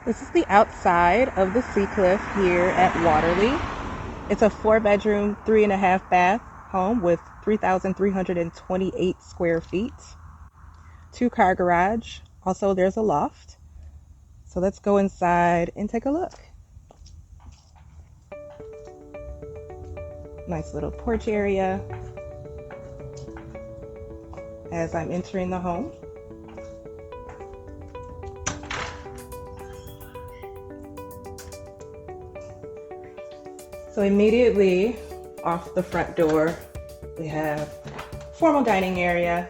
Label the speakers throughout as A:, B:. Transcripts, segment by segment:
A: This is the outside of the Sea Cliff here at Waterleigh. It's a 4-bedroom, 3.5 bath home with 3,328 square feet. 2-car garage. Also, there's a loft. So let's go inside and take a look. Nice little porch area as I'm entering the home. So immediately off the front door, we have formal dining area.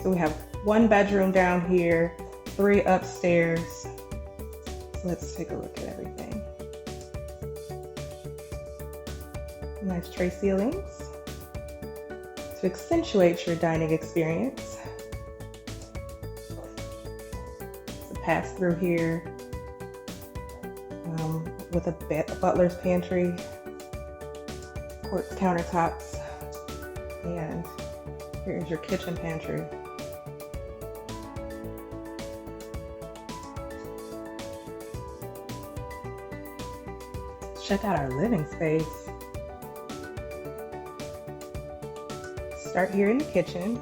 A: So we have 1 bedroom down here, 3 upstairs. So let's take a look at everything. Nice tray ceilings to accentuate your dining experience. Pass through here with a butler's pantry, quartz countertops, and here's your kitchen pantry. Check out our living space. Start here in the kitchen.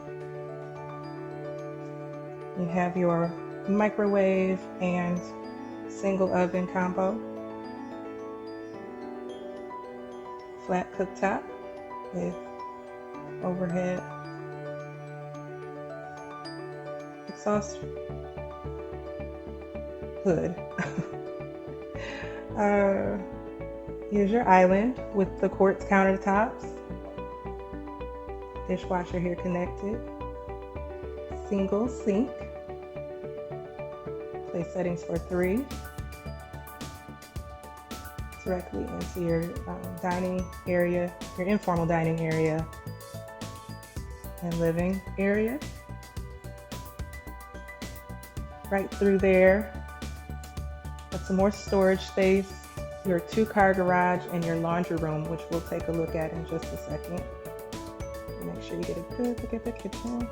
A: You have your microwave and single oven combo. Flat cooktop with overhead exhaust hood. Here's your island with the quartz countertops. Dishwasher here connected. Single sink. Place settings for 3. Directly into your dining area, your informal dining area and living area. Right through there, got some more storage space, your 2-car garage and your laundry room, which we'll take a look at in just a second. Make sure you get a good look at the kitchen.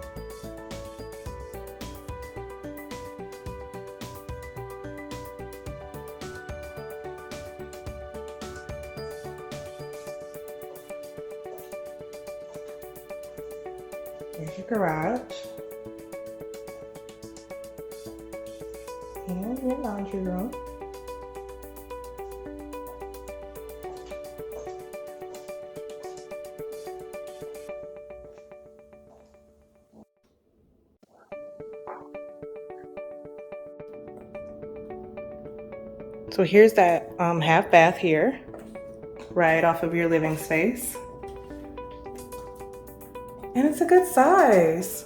A: Here's your garage and your laundry room. So here's that half bath here, right off of your living space. And it's a good size.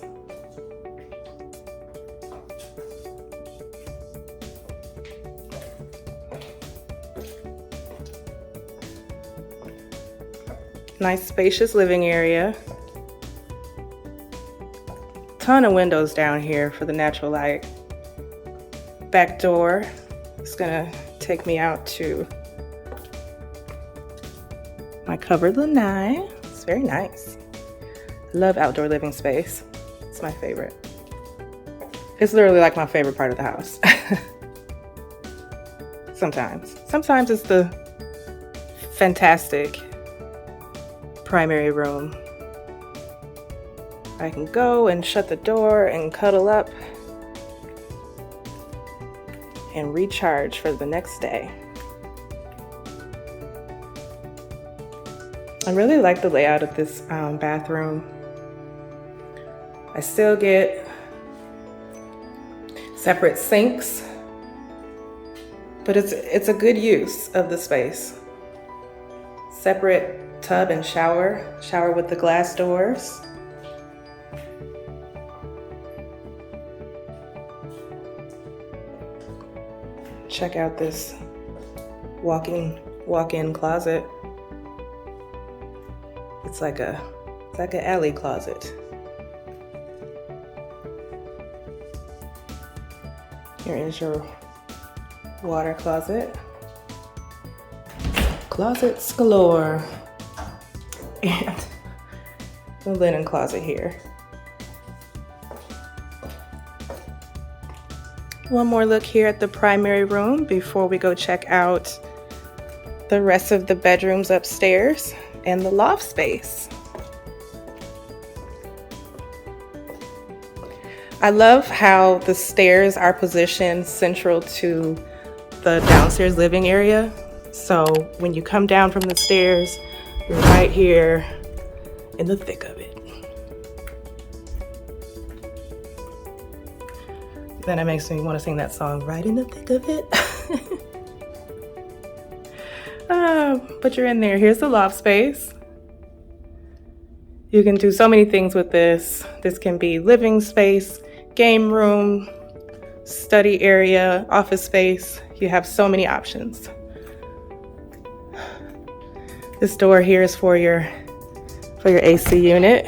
A: Nice spacious living area. Ton of windows down here for the natural light. Back door is gonna take me out to my covered lanai. It's very nice. Love outdoor living space. It's my favorite. It's literally like my favorite part of the house. Sometimes it's the fantastic primary room. I can go and shut the door and cuddle up and recharge for the next day. I really like the layout of this bathroom. I still get separate sinks, but it's a good use of the space. Separate tub and shower with the glass doors. Check out this walk-in closet. It's like an alley closet. Here is your water closet. Closets galore. And the linen closet here. One more look here at the primary room before we go check out the rest of the bedrooms upstairs and the loft space. I love how the stairs are positioned central to the downstairs living area. So when you come down from the stairs, you're right here in the thick of it. Then it makes me want to sing that song, right in the thick of it. But you're in there. Here's the loft space. You can do so many things with this. This can be living space, game room, study area, office space. You have so many options. This door here is for your AC unit.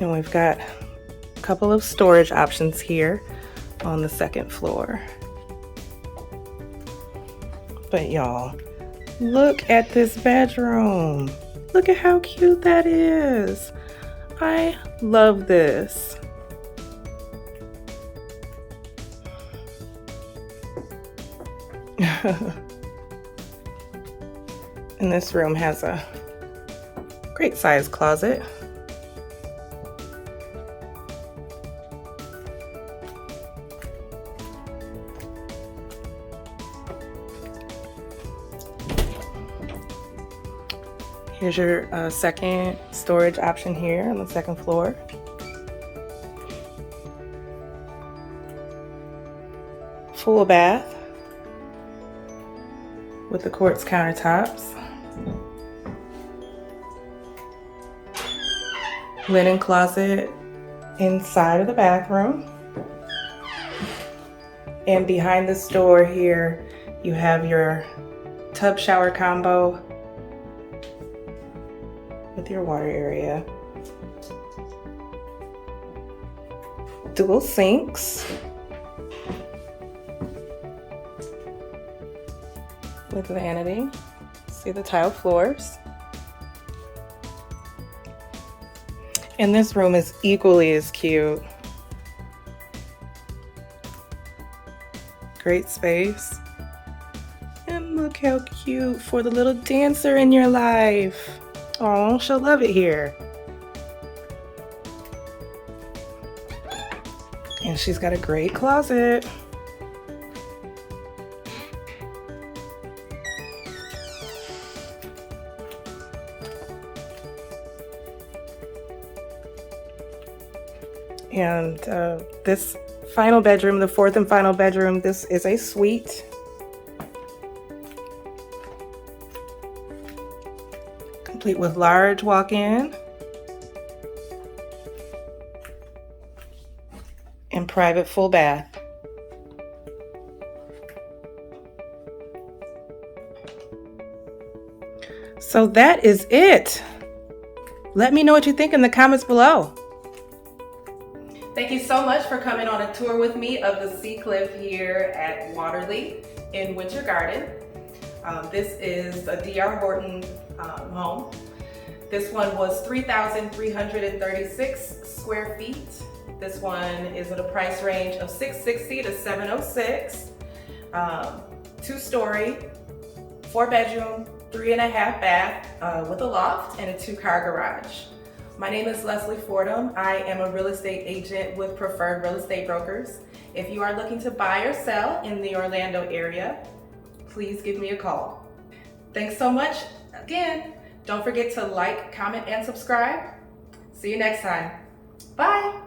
A: And we've got a couple of storage options here on the second floor. But y'all, look at this bedroom. Look at how cute that is. I love this. And this room has a great size closet. Here's your second storage option here on the second floor. Full bath with the quartz countertops. Linen closet inside of the bathroom. And behind this door here, you have your tub shower combo with your water area. Dual sinks with vanity. See the tile floors. And this room is equally as cute. Great space. And look how cute for the little dancer in your life. Oh, she'll love it here. And she's got a great closet. And this final bedroom, the fourth and final bedroom, this is a suite. Complete with large walk-in and private full bath. So that is it. Let me know what you think in the comments below. Thank you so much for coming on a tour with me of the Sea Cliff here at Waterleigh in Winter Garden. This is a DR Horton home. This one was 3,336 square feet. This one is at a price range of $660 to $706. 2-story, 4-bedroom, 3.5 bath with a loft and a 2-car garage. My name is Leslie Fordham. I am a real estate agent with Preferred Real Estate Brokers. If you are looking to buy or sell in the Orlando area, please give me a call. Thanks so much. Again, don't forget to like, comment, and subscribe. See you next time. Bye.